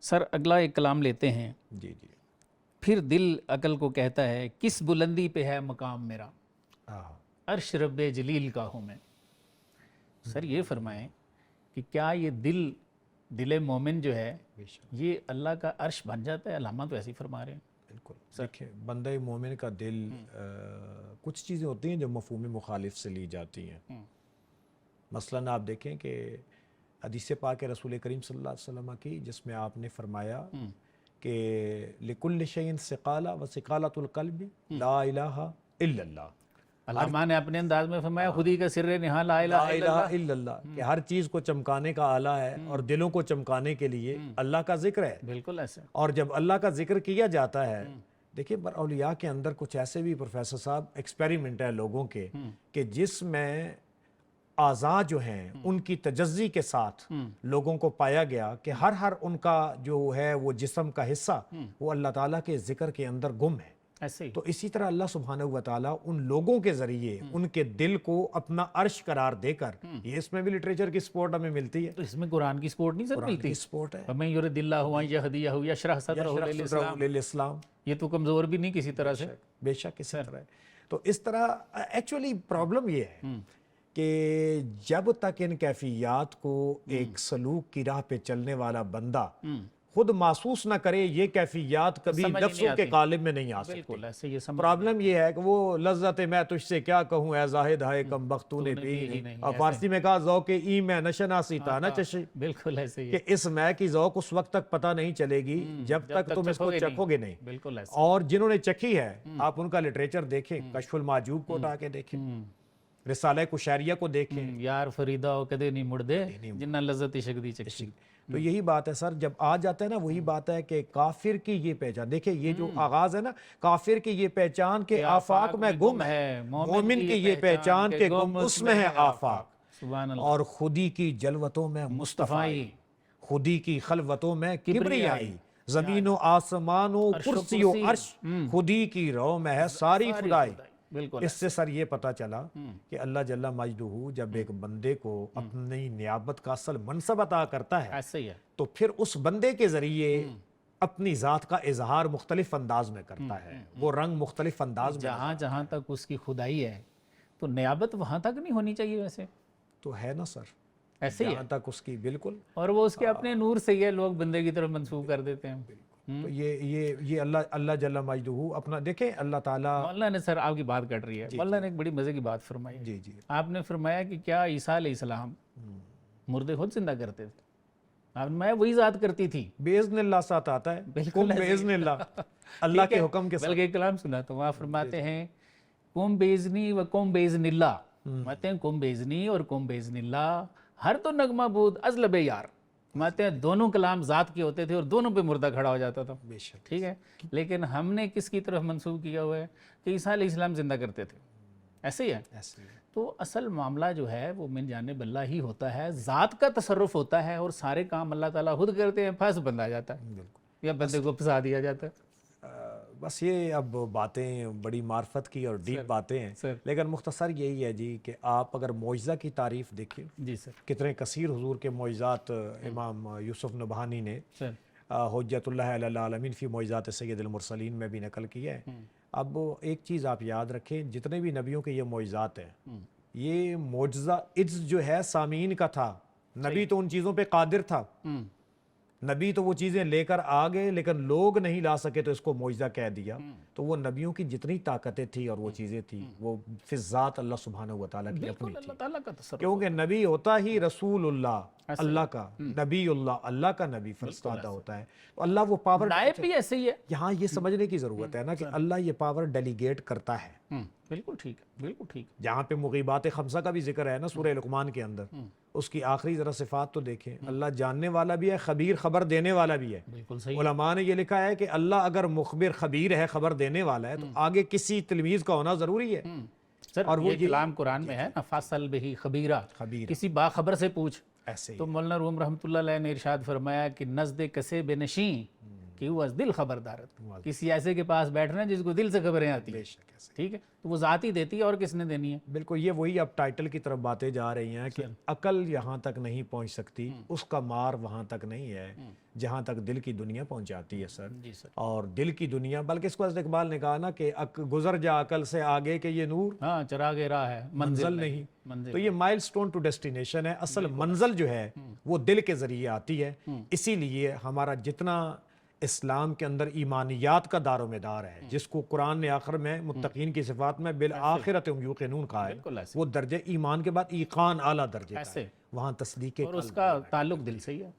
سر اگلا ایک کلام لیتے ہیں. جی جی. پھر دل عقل کو کہتا ہے کس بلندی پہ ہے مقام میرا، عرش رب جلیل کا ہوں میں. سر یہ فرمائیں کہ کیا یہ دل مومن جو ہے یہ اللہ کا عرش بن جاتا ہے؟ علامہ تو ایسے ہی فرما رہے ہیں. بالکل. دیکھیں بندہ مومن کا دل کچھ چیزیں ہوتی ہیں جو مفہوم مخالف سے لی جاتی ہیں. مثلاً آپ دیکھیں کہ حدیث پاک رسول کریم صلی اللہ علیہ وسلم کی جس میں آپ نے فرمایا کہ لِكُلِّ شَيْءٍ ثِقَالَةٌ وَثِقَالَةُ الْقَلْبِ لَا إِلَٰهَ إِلَّا اللَّهُ. علامہ نے اپنے انداز میں فرمایا خودی کا سر نہاں لا الہ الا اللہ، کہ ہر چیز کو چمکانے کا آلہ ہے اور دلوں کو چمکانے کے لیے اللہ کا ذکر ہے. بالکل ایسے. اور جب اللہ کا ذکر کیا جاتا ہے، دیکھیں پر اولیاء کے اندر کچھ ایسے بھی پروفیسر صاحب ایکسپیریمنٹ ہے لوگوں کے کہ جس میں اعضاء جو ہیں ان کی تجزی کے ساتھ لوگوں کو پایا گیا کہ ہر ان کا جو ہے وہ جسم کا حصہ وہ اللہ تعالیٰ کے ذکر کے اندر گم ہے. ایسے ہی. تو اسی طرح اللہ سبحانہ و تعالیٰ ان لوگوں کے ذریعے ان کے دل کو اپنا عرش قرار دے کر، یہ اس میں بھی لٹریچر کی سپورٹ ہمیں ملتی ہے. تو اس میں قرآن کی سپورٹ نہیں سر ملتی؟ سپورٹ ہے. وَمَن يُرِدِ اللَّهُ أَن يَهْدِيَهُ يَشْرَحْ صَدْرَهُ للاسلام. یہ تو کمزور بھی نہیں کسی طرح سے. بے شک اسی طرح ہے. تو اس طرح ایکچولی پرابلم یہ ہے کہ جب تک ان کیفیات کو ایک سلوک کی راہ پہ چلنے والا بندہ خود محسوس نہ کرے، یہ کیفیات کبھی لفظوں کے قالب میں نہیں آ سکتی. بالکل ایسے. یہ سمجھ پرابلم یہ ہے کہ وہ لذت میں تجھ سے کیا کہوں اے زاہد ہائے کم بخت تو نے پی، اور فارسی میں کہا ذوق ای میں نشناسی تا نہ چشی. بالکل ایسے ہی. کہ اس میں کی ذوق اس وقت تک پتہ نہیں چلے گی جب تک تم اس کو چکھو گے نہیں. بالکل ایسے. اور جنہوں نے چکھی ہے آپ ان کا لٹریچر دیکھیں، کشف المعجوب کو اٹھا کے دیکھیں، رسالہ کشاریہ کو دیکھیں. یار فریدہ ہو کدے نہیں مڑ دے جنہ لذت عشق دی چکھی. تو یہی بات ہے سر، جب آ جاتا ہے نا وہی بات ہے کہ کافر کی یہ پہچان، دیکھیں یہ جو آغاز ہے نا، کافر کی یہ پہچان کہ آفاق میں گم ہے، مومن کی یہ پہچان کہ گم اس میں ہے آفاق. سبحان اللہ. اور خودی کی جلوتوں میں مصطفی، خودی کی خلوتوں میں کبریائی، زمین و آسمان و کرسی و عرش، خودی کی رو میں ہے ساری خدائی. بالکل. اس سے سر یہ پتہ چلا کہ اللہ جل مجدہ جب ایک بندے کو اپنی نیابت کا اصل منصب عطا کرتا ہے ایسے ہی ہے تو پھر اس بندے کے ذریعے اپنی ذات کا اظہار مختلف انداز میں کرتا ہے، وہ رنگ مختلف انداز میں. جہاں تک اس کی خدائی ہے تو نیابت وہاں تک نہیں ہونی چاہیے ویسے تو ہے نا سر، ایسے ہی جہاں تک اس کی. بالکل. اور وہ اس کے اپنے نور سے یہ لوگ بندے کی طرف منسوب کر دیتے ہیں. تو یہ اللہ جل مجدہ اپنا دیکھیں اللہ تعالیٰ. مولانا نے سر آپ کی بات کٹ رہی ہے، مولانا نے ایک بڑی مزے کی بات فرمائی. جی جی. آپ نے فرمایا کہ کیا عیسیٰ علیہ السلام مردے خود زندہ کرتے تھے؟ آپ نے وہی ذات کرتی تھی. باذن اللہ ساتھ آتا ہے. بالکل باذن اللہ، اللہ کے حکم کے ساتھ. بلکہ کلام سنا تو وہاں فرماتے ہیں قم باذنی و قم باذن اللہ. فرماتے ہیں قم باذنی اور قم باذن اللہ، ہر تو نغمہ بود ازلب یار. فرماتے ہیں دونوں کلام ذات کے ہوتے تھے اور دونوں پہ مردہ کھڑا ہو جاتا تھا. بے شک. ٹھیک ہے، لیکن ہم نے کس کی طرف منسوب کیا ہوا ہے کہ عیسیٰ علیہ السلام زندہ کرتے تھے. ایسے ہی ہے. تو اصل معاملہ جو ہے وہ من جانب اللہ ہی ہوتا ہے، ذات کا تصرف ہوتا ہے اور سارے کام اللہ تعالیٰ خود کرتے ہیں. پھنس بندہ آ جاتا ہے یا بندے کو پھنسا دیا جاتا ہے. بس یہ اب باتیں بڑی معرفت کی اور ڈیپ باتیں ہیں، لیکن مختصر یہی ہے جی کہ آپ اگر معجزہ کی تعریف دیکھیں جی سر، کتنے کثیر حضور کے معجزات امام یوسف نبہانی نے حجت اللہ علی العالمین فی معجزات سید المرسلین میں بھی نقل کیا ہے. اب ایک چیز آپ یاد رکھیں، جتنے بھی نبیوں کے یہ معجزات ہیں، یہ معجزہ عجز جو ہے سامعین کا تھا. نبی تو ان چیزوں پہ قادر تھا، نبی تو وہ چیزیں لے کر آ گئے، لیکن لوگ نہیں لا سکے تو اس کو معجزہ کہہ دیا. تو وہ نبیوں کی جتنی طاقتیں تھیں اور وہ چیزیں تھیں وہ فی ذات اللہ سبحانہ و تعالیٰ کی اپنی تھی. اللہ تعالیٰ کا تصرف. کیونکہ نبی ہوتا ہی رسول اللہ، اللہ کا نبی، اللہ کا نبی فرستادہ ہوتا ہے. تو اللہ وہ پاور نائب بھی ایسے ہی ہے. یہاں یہ سمجھنے کی ضرورت ہے نا کہ اللہ یہ پاور ڈیلیگیٹ کرتا ہے. بالکل ٹھیک ہے، بالکل ٹھیک. جہاں پہ مغیبات خمسہ کا بھی ذکر ہے نا سورہ لقمان کے اندر، اس کی آخری ذرا صفات تو دیکھیں. اللہ جاننے والا بھی ہے، خبیر خبر دینے والا بھی ہے. بالکل صحیح. علماء نے یہ لکھا ہے کہ اللہ اگر مخبر خبیر ہے، خبر دینے والا ہے، تو آگے کسی تلمیذ کا ہونا ضروری ہے. سر اور وہ کلام قرآن میں ہے نا، فاصل بہی خبیرہ، کسی باخبر سے پوچھ. ایسے تو مولانا روم رحمۃ اللہ علیہ نے ارشاد فرمایا کہ نزد کسے بے نشیں کہ وہ از دل خبردارت، کسی ایسے کے پاس بیٹھنا جس کو دل سے خبریں آتی ہیں، ٹھیک ہے، تو وہ ذاتی دیتی ہے، اور کس نے دینی ہے؟ بالکل، یہ وہی اب ٹائٹل کی طرف باتیں جا رہی ہیں کہ عقل یہاں تک نہیں پہنچ سکتی، اس کا مار وہاں تک نہیں ہے جہاں تک دل کی دنیا پہنچاتی ہے سر۔ جی سر، اور دل کی دنیا، بلکہ اس کو حضرت اقبال نے کہا نا کہ گزر جا عقل سے آگے کہ یہ نور ہاں چراغ راہ ہے، منزل نہیں۔ منزل تو یہ مائل سٹون ٹو ڈیسٹینیشن ہے، اصل منزل جو ہے وہ دل کے ذریعے آتی ہے۔ اسی لیے ہمارا جتنا اسلام کے اندر ایمانیات کا دار و مدار ہے، جس کو قرآن نے آخر میں متقین کی صفات میں بالآخرۃ هم یوقنون کہا ہے، وہ درجہ ایمان کے بعد ایقان اعلیٰ درجے کا ہے، وہاں تصدیق اور اس کا تعلق دل سے ہی ہے۔